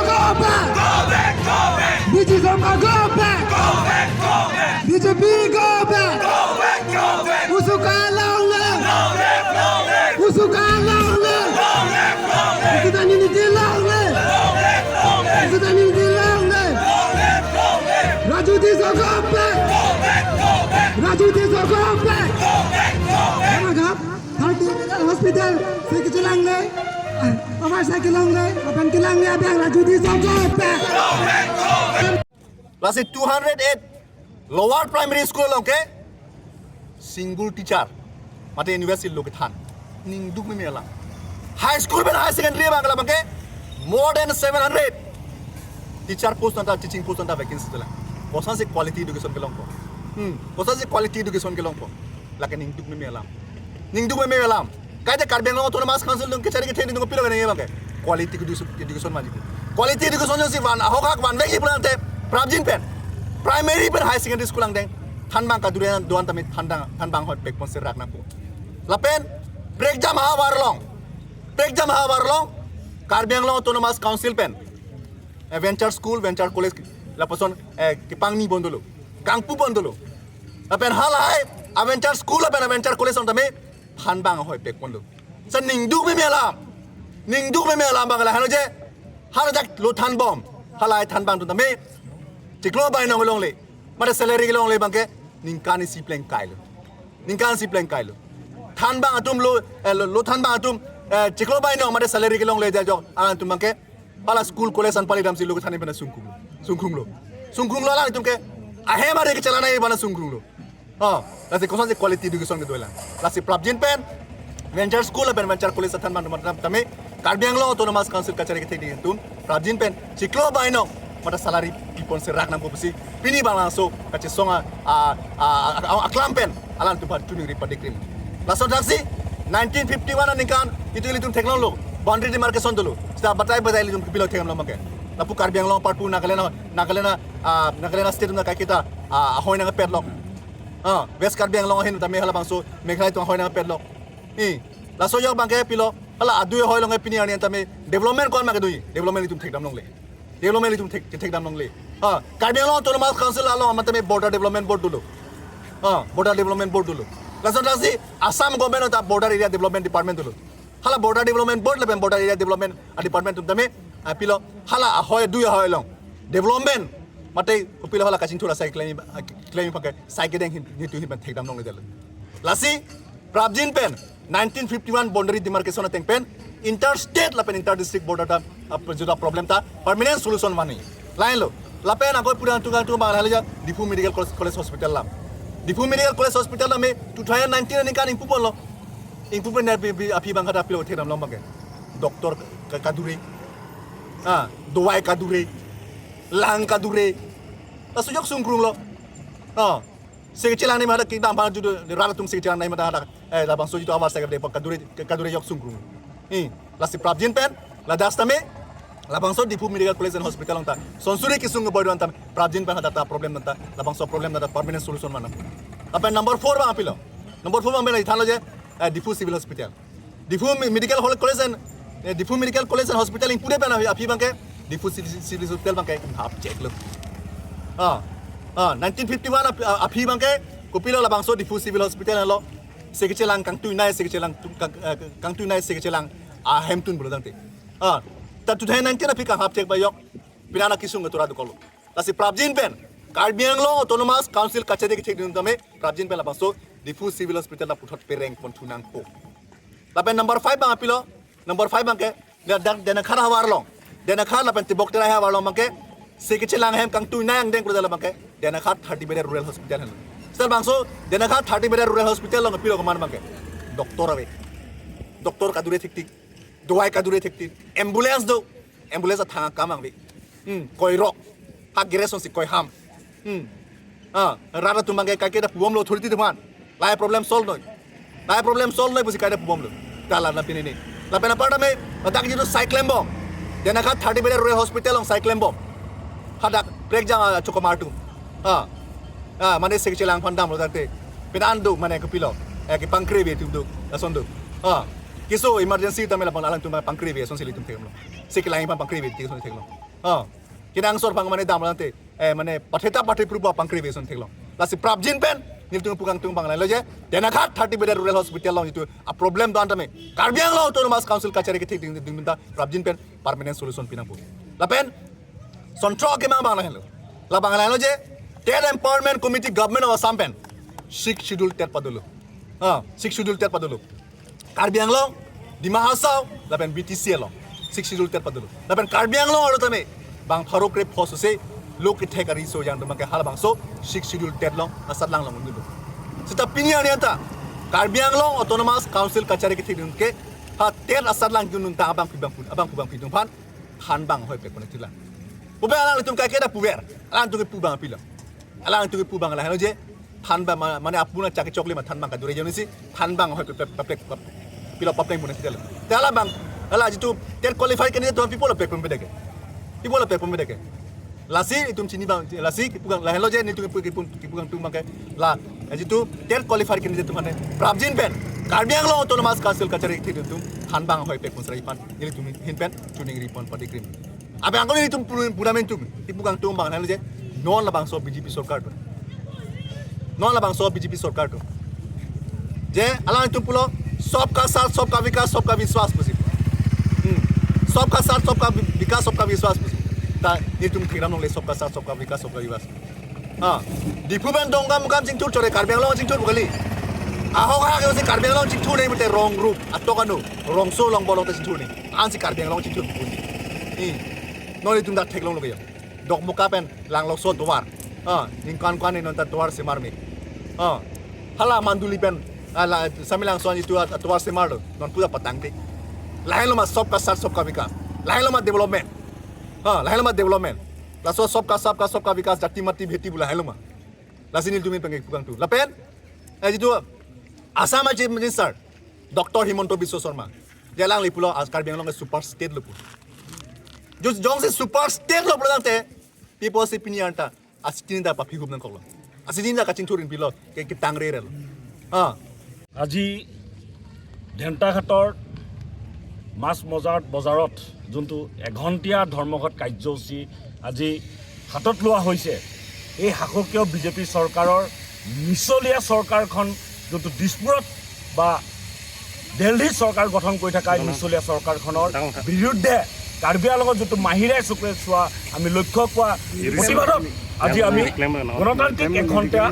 go back. Go back, go back. BJP go back. Go back, go back. BJP go back. Go back, go back. USUKA long live. Long live, long live. USUKA long live. Long live, long live. USUKA unity long live. Long live, long live. USUKA unity long live. Long live, long live. Raju Tiso go back. Go back, go back. Raju Tiso go back. Go back, go back. ครับ30 hospital sikit lang le আমার cycle lang le apan kilang le abang Raju Tiso go back. Go back, go back. Class 208 lower primary school okay single teacher mate university loke than ning duk me mela high school ben high secondary bangla banke more than 700 teacher post anta teaching post anta vacancy tala kosan se quality education ke long ko kosan se quality education ke long ko lake ning duk me mela kaide karbeng lo to mas council dong ke chari ke theni dong pilo ne banke quality education maji quality education jo si wan ahok wan veki plante prabjin pen primary pen high secondary school ang deng thanbang ka durian doan tami thanbang hot pek ponse rakna ko lapen break jam ha warlong karbeng lo autonomous council pen venture school venture college la person kipangni bondolo kangpu bondolo lapen halai venture school lapen venture college on tami thanbang hot pek pondo sa ningduk me melam bangala hanoje harajak lo thanbom halai thanbang tu tami tiklo bai nong long le mata salary ke long le bangke ningkani si pleng kailo than bang atum lo than bang atum tiklo bai nong mata salary ke long le ja jo an tum bangke pala school college an pali dam si lo thani bana sungkhung lo la tum ke ahe mare ke chalana e bana sungkhung lo lasi kosan se quality education ke doila lasi prabjin pen venture school pen venture college than bang matlab tame karbiang lo autonomous council kachari ke thedi tum prabjin pen tiklo bai nong mata salary people se rakna ko pasi pini bala so kache songa aklampen alan tu tu ni padikrim laso daksi 1951 anikan itu litum teknololo boundary demarcation dulu sta batai badai litum pilo thegam lo make lapu karbiang lo parpu nagalena state na kakita hoina nga pedlock west karbiang lo hin tame hala bangso meghalai to hoina nga pedlock laso yo bangke pilo hala adu hoilo nga pini ani tame development kon ma dui development litum thegam long le development litum thek dam long le karbiang lo autonomous council alo amatame border development board dulu border development board dulu laso daksi assam government ta border area development department dulu hala border development board leben border area development department tum tame pilo hala hoy du hoy long development mate pilo hala kaching thura claim pake cycle deng hitu hi thek dam long le dal lasi prabjin pen 1951 boundary demarcation teng pen interstate lapen interdistrict border ta juda problem ta permanent solution mani lain lo lapen agoi puran tugang tu bang halja difu medical college hospital lam difu medical college hospital lam 2019 ni kan impupon lo impupon na api bang hada pilo thedam lo bang doctor kadure dowai kadure lang kadure asujok sungkrung lo sekechilang ni mada kingdam bang judo ralatung sekechilang ni mada hada la bang soji to awar sagap de kadure yok sungkrung lasi prabjin pen la dastame la bangso dipu medical college and hospital anta sonsuri kisung boy anta prabjin pen hada problem anta la bangso problem nada permanent solution mana apa number 4 bang apilo number 4 bang bela thalo je dipu civil hospital dipu medical college and hospital in pure pen api bang ke dipu civil hospital bang ke hap check lo 1951 api bang ke kopilo la bangso dipu civil hospital lo sekechelang kang tu nai sekechelang hemtun bolo dangte ta 2019 api kang hap check bayok pinana kisung tora do kolo lasi prabjin pen karbiang lo autonomous council kachade ke thek dum tame prabjin pen la bangso difu civil hospital la puthot pereng pon thunang ko lapen number 5 bang apilo number 5 bang ke dena khara warlong dena khar lapen tibok tera ha warlong bang ke sekechelang hem kang tu nai ang deng ko dala bang ke dena khar 30 bed rural hospital hen sel bangso dena khar 30 bed rural hospital lo pilo ko man bang ke doctor kadure thik dowai kadure thik ambulance thanga kamang be koi rok ha gereson si koi ham rara tumange ka keda puom lo thoriti deman lai problem solve noi busi kaida puom lo tala na pinini la pena parda me tak jitu cyclem bom dena kha 30 bed rural hospital ong cyclem bom hada break jang chokomartu mane sekechelang pandam lo takte pinando mane ko pilo ki pangkre be tu do asondo kiso emergency tamela pang alang tu pangkre be son sili tum theklo sekelang pangkre be ti son theklo kinang sor pang mane damlante mane patheta pathe pruba pangkrivation theklo lasi prabjin pen niltung pugang tung bang lailo je Dhentaghat 30 bed rural hospital long itu a problem do antame Karbiang Long autonomous council kachari ke thik ding da prabjin pen permanent solution pinangpu lapen sontro ke ma bang lailo la bang lailo je State Empowerment Committee Government of Assam pen 6 schedule tet padulu 6 schedule tet padulu Karbiang Long Dima Hasau lapen BTC long 6 schedule tet padulu lapen Karbiang Long aro tame bang tharokre phos se lok ke thekari so yang domake hal bang so 6 schedule tet long asat lang long dulu sita pinya ni anta Karbiang Long autonomous council kachari ke thidun ke ha tet asat lang junun ta abang pidung phan han bang hoi pe kon thila puber alang litum ka ke da puber alang tu ke pubang pila alang tu ke pubang la halo je than ba mane apuna chake chokle ma than bang ka dure jonisi than bang hoi pe pila papleng bon thila tala bang ala jitu tet qualify ke ni to people pe kon bedeke people pe kon bedeke lasi itum chini bang lasi pugang la halo je ni tu pugang tu bang ke la jitu tet qualify ke ni tu mane prabjin pen Karbiang Long autonomous council kachari ke thidun tum than bang hoi pe kon srai pan ni tu hin pen tuning ripon pati krim abe angko ni tum purament tu pugang tu bang halo je non la bang so BJP sarkar tu non la bang so BJP sarkar tu je alang tu pulo सबका साथ सबका विकास सबका विश्वास pussy सबका साथ सबका विकास सबका विश्वास पुसी ता ये तुम थिराम नंगले सबका साथ सबका विकास सबका विश्वास दिफुबेन दंगा मुकाम जिंगथुर चरे Karbiang Long जिंगथुर बगली आहो का के से Karbiang Long जिंगथुर नहीं बते रong रूप अतोकानु रong सो long bolong te जिंगथुर नहीं आंसी Karbiang Long जिंगथुर बुनी नोले तुम दा थेकलों लोगे दक मुका पेन लांग लोग सो दोवार निंकान कान ने नंतर दोवार से मारमे हला मांदुली pen ala samilang soan itu atwa semardo non puja patang te lain lama सबका साथ सबका विकास lain lama development lain lama development la so सबका विकास jati mati bheti bula lain lama la sini tumi pengen pugang tu lapen jitu Assam chief minister Dr. Himonto Biswa Sharma jalang lipulo Karbiang Long super state lupu just jong se super state lo pulang te people se pinianta asitinda pa phigup nang koklo asitinda kaching thurin pilo ke tangre relo আজি Dhentaghator মাছ বজাৰত যোনটো এঘণ্টীয়া ধৰ্মঘট কাৰ্যসূচী আজি হাতত লোৱা হৈছে এই শাসকীয় বিজেপি চৰকাৰৰ মিছলীয়া চৰকাৰখন যোনটো দিছপুৰত বা দিল্লী চৰকাৰ গঠন কৰি থকা মিছলীয়া চৰকাৰখনৰ বিৰুদ্ধে Karbiang Long যোনটো মাহিৰে চকুৰে চোৱা আমি লক্ষ্য কৰা প্ৰতিবাদত আজি আমি গণতান্ত্ৰিক এঘণ্টীয়া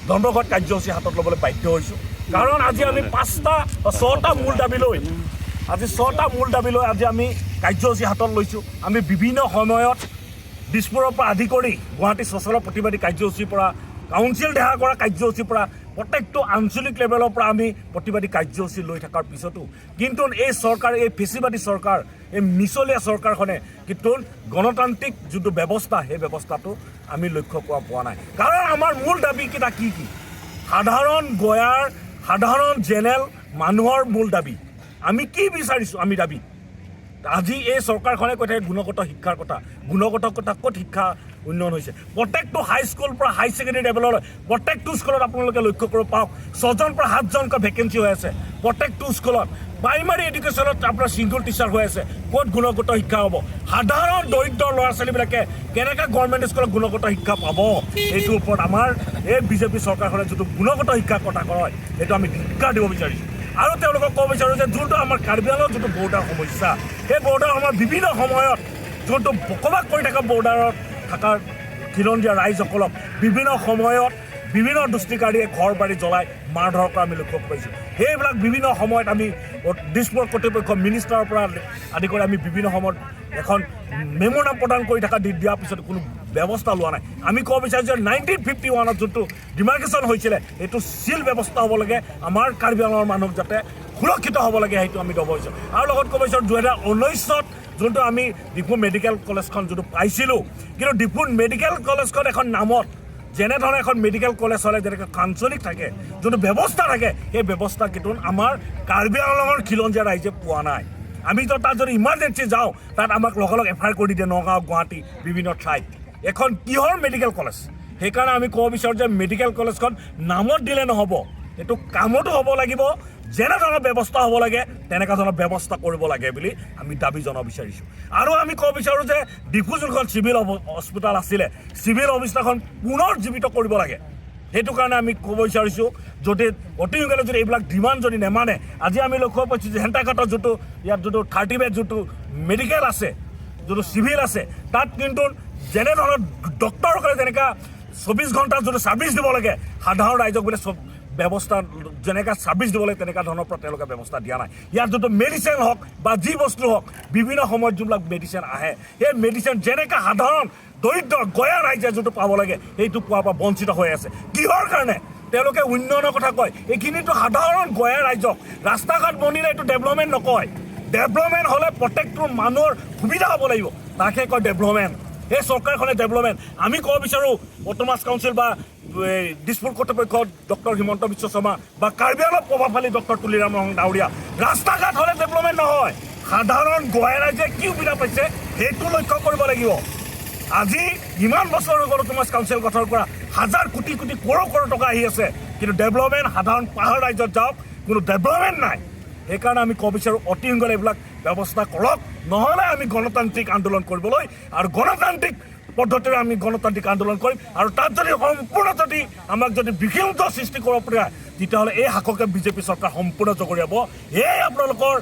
ধৰ্মঘট কাৰ্যসূচী হাতত ল'বলৈ বাধ্য হৈছোঁ কাৰণ আজি আমি 6টা মূল দাবী লৈ আজি আমি কাৰ্যসূচী হাতত লৈছোঁ আমি বিভিন্ন সময়ত দিছপুৰৰ পৰা আদি কৰি গুৱাহাটী সচল প্ৰতিবাদী কাৰ্যসূচীৰ পৰা কাউন্সিল দেখা কৰা কাৰ্যসূচীৰ পৰা প্ৰত্যেকটো আঞ্চলিক লেভেলৰ পৰা আমি প্ৰতিবাদী কাৰ্যসূচী লৈ থকাৰ পিছতো কিন্তু এই চৰকাৰ এই ফেচিবাদী চৰকাৰ এই মিছলীয়া চৰকাৰখনে কিন্তু গণতান্ত্ৰিক যোনটো ব্যৱস্থা সেই ব্যৱস্থাটো আমি লক্ষ্য কৰা পোৱা নাই কাৰণ আমাৰ মূল দাবীকেইটা কি সাধাৰণ গয়াৰ সাধাৰণ জেনেৰেল মানুহৰ মূল দাবী আমি কি বিচাৰিছোঁ আমি দাবী আজি এই চৰকাৰখনে কৈ থাকে গুণগত শিক্ষাৰ কথা ক'ত শিক্ষা উন্নয়ন হৈছে প্ৰত্যেকটো হাইস্কুল পৰা হাই ছেকেণ্ডেৰী লেভেললৈ প্ৰত্যেকটো স্কুলত আপোনালোকে লক্ষ্য কৰিব পাওক 6জন পৰা 7জনকৈ ভেকেঞ্চি হৈ আছে প্ৰত্যেকটো স্কুলত প্ৰাইমাৰী এডুকেশ্যনত আপোনাৰ ছিংগল টিচাৰ হৈ আছে ক'ত গুণগত শিক্ষা হ'ব সাধাৰণ দৰিদ্ৰ ল'ৰা ছোৱালীবিলাকে কেনেকৈ গভৰ্ণমেণ্ট স্কুলত গুণগত শিক্ষা পাব এইটোৰ ওপৰত আমাৰ এই বিজেপি চৰকাৰখনে যিটো গুণগত শিক্ষাৰ কথা কয় সেইটো আমি ধিক্কাৰ দিব বিচাৰিছোঁ আৰু তেওঁলোকক ক'ব বিচাৰোঁ যে যোনটো আমাৰ Karbiang Long যোনটো বৰ্ডাৰ সমস্যা সেই বৰ্ডাৰ আমাৰ বিভিন্ন সময়ত যোনটো বকবাস কৰি থকা বৰ্ডাৰত থকাৰ খিলঞ্জীয়া ৰাইজসকলক বিভিন্ন সময়ত বিভিন্ন দুষ্টিকাৰীয়ে ঘৰ বাৰী জ্বলাই মাৰ ধৰ কৰা আমি লক্ষ্য পাইছোঁ সেইবিলাক বিভিন্ন সময়ত আমি দিছপুৰ কৰ্তৃপক্ষ মিনিষ্টাৰৰ পৰা আদি কৰি আমি বিভিন্ন সময়ত এখন মেম'ৰাণ্ডাম প্ৰদান কৰি থকা দিয়াৰ পিছত কোনো ব্যৱস্থা লোৱা নাই আমি ক'ব বিচাৰোঁ যে 1951ত যোনটো ডিমাৰ্কেশ্যন হৈছিলে এইটো চিল ব্যৱস্থা হ'ব লাগে আমাৰ Karbiang Longৰ মানুহ যাতে সুৰক্ষিত হ'ব লাগে সেইটো আমি ক'ব বিচাৰোঁ আৰু লগত ক'ব বিচাৰোঁ 2019ত যোনটো আমি ডিফু মেডিকেল কলেজখন যোনটো পাইছিলোঁ কিন্তু ডিফু মেডিকেল কলেজখন এখন নামত যেনেধৰণে এখন মেডিকেল কলেজ হ'লে যেনেকৈ আঞ্চলিক থাকে যোনটো ব্যৱস্থা থাকে সেই ব্যৱস্থা কিন্তু আমাৰ Karbiang Longৰ খিলঞ্জীয়া ৰাইজে পোৱা নাই আমি তো তাত যদি ইমাৰ্জেঞ্চি যাওঁ তাত আমাক লগ এফআইআৰ কৰি দিয়ে নগাঁও গুৱাহাটী বিভিন্ন ঠাইত এখন কিহৰ মেডিকেল কলেজ সেইকাৰণে আমি ক'ব বিচাৰোঁ যে মেডিকেল কলেজখন নামত দিলে নহ'ব এইটো কামতো হ'ব লাগিব যেনে ধৰণৰ ব্যৱস্থা হ'ব লাগে তেনেকুৱা ধৰণৰ ব্যৱস্থা কৰিব লাগে বুলি আমি দাবী জনাব বিচাৰিছোঁ আৰু আমি ক'ব বিচাৰোঁ যে ডিফু যোনখন চিভিল হস্পিটেল আছিলে চিভিল হস্পিটেলখন পুনৰ জীৱিত কৰিব লাগে সেইটো কাৰণে আমি ক'ব বিচাৰিছোঁ যদি অতি সোনকালে যদি এইবিলাক ডিমাণ্ড যদি নেমানে আজি আমি লক্ষ্য পাইছোঁ যে হেণ্টাঘাটৰ যোনটো ইয়াত যোনটো 30 বেড যোনটো মেডিকেল আছে যোনটো চিভিল আছে তাত কিন্তু যেনে ধৰণৰ ডক্টৰসকলে যেনেকুৱা 24 ঘণ্টা যোনটো ছাৰ্ভিচ দিব লাগে সাধাৰণ ৰাইজক বোলে ব্যৱস্থা যেনেকুৱা ছাৰ্ভিচ দিব লাগে তেনেকুৱা ধৰণৰ পৰা তেওঁলোকে ব্যৱস্থা দিয়া নাই ইয়াত যোনটো মেডিচিন হওক বা যি বস্তু হওক বিভিন্ন সময়ত যোনবিলাক মেডিচিন আহে সেই মেডিচিন যেনেকুৱা সাধাৰণ দৰিদ্ৰ গয়া ৰাইজে যোনটো পাব লাগে সেইটো পোৱাৰ পৰা বঞ্চিত হৈ আছে কিহৰ কাৰণে তেওঁলোকে উন্নয়নৰ কথা কয় এইখিনিতো সাধাৰণ গয়া ৰাইজক ৰাস্তা ঘাট বনিলে এইটো ডেভেলপমেণ্ট নকয় ডেভেলপমেণ্ট হ'লে প্ৰত্যেকটো মানুহৰ সুবিধা হ'ব লাগিব তাকে কয় ডেভেলপমেণ্ট এই চৰকাৰখনে ডেভেলপমেণ্ট আমি ক'ব বিচাৰোঁ অট'নমাছ কাউন্সিল বা দিছপুৰ কৰ্তৃপক্ষ ডক্টৰ হিমন্ত বিশ্ব শৰ্মা বা কাৰ্বি আংলং প্ৰভাৱশালী ডক্টৰ তুলিৰাম ডাউৰীয়া ৰাস্তা ঘাট হ'লে ডেভেলপমেণ্ট নহয় সাধাৰণ গয়া ৰাইজে কি সুবিধা পাইছে সেইটো লক্ষ্য কৰিব লাগিব আজি ইমান বছৰ হৈ গ'ল অট'নমাছ কাউন্সিল গঠন কৰা হাজাৰ কোটি কোটি কৰোৰ টকা আহি আছে কিন্তু ডেভেলপমেণ্ট সাধাৰণ পাহাৰ ৰাজ্যত যাওক কোনো ডেভেলপমেণ্ট নাই সেইকাৰণে আমি ক'ব বিচাৰোঁ অতি সোনকালে এইবিলাক ব্যৱস্থা কৰক নহ'লে আমি গণতান্ত্ৰিক আন্দোলন কৰিবলৈ আৰু গণতান্ত্ৰিক পদ্ধতিৰে আমি গণতান্ত্ৰিক আন্দোলন কৰিম আৰু তাত যদি সম্পূৰ্ণ যদি আমাক যদি বিঘ্নিত সৃষ্টি কৰিব পাৰে তেতিয়াহ'লে এই হাককে বিজেপি চৰকাৰ সম্পূৰ্ণ জগৰীয়াব এই আপোনালোকৰ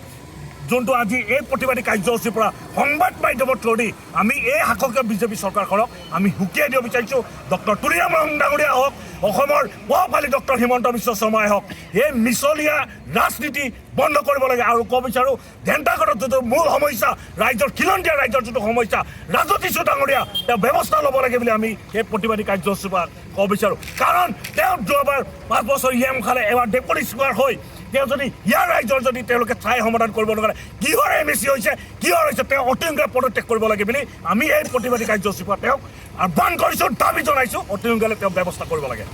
যোনটো আজি এই প্ৰতিবাদী কাৰ্যসূচীৰ পৰা সংবাদ মাধ্যমৰ থ্ৰুদি আমি এই হাককে বিজেপি চৰকাৰখনক আমি হুকিয়াই দিব বিচাৰিছোঁ ডক্টৰ তুলিৰাম ডাঙৰীয়া হওক অসমৰ প্ৰভাৱশালী ডক্টৰ হিমন্ত বিশ্ব শৰ্মাই হওক এই মিছলীয়া ৰাজনীতি বন্ধ কৰিব লাগে আৰু ক'ব বিচাৰোঁ ধেণ্টাঘাটৰ যোনটো মূল সমস্যা ৰাইজৰ খিলঞ্জীয়া ৰাইজৰ যোনটো সমস্যা ৰাজতীশু ডাঙৰীয়া তেওঁ ব্যৱস্থা ল'ব লাগে বুলি আমি এই প্ৰতিবাদী কাৰ্যসূচীৰ পৰা ক'ব বিচাৰোঁ কাৰণ তেওঁ যোৱাবাৰ 5 বছৰ ইএম খালে এবাৰ ডেপুটি স্পীকাৰ হৈ তেওঁ যদি ইয়াৰ ৰাইজৰ যদি তেওঁলোকে ঠাই সমাধান কৰিব নোৱাৰে কিহৰ এম.এ.চি হৈছে কিহৰ হৈছে তেওঁ অতি সোনকালে পদত্যাগ কৰিব লাগে বুলি আমি এই প্ৰতিবাদী কাৰ্যসূচীৰ পৰা তেওঁক আহ্বান কৰিছোঁ দাবী জনাইছোঁ অতি সোনকালে তেওঁ ব্যৱস্থা কৰিব লাগে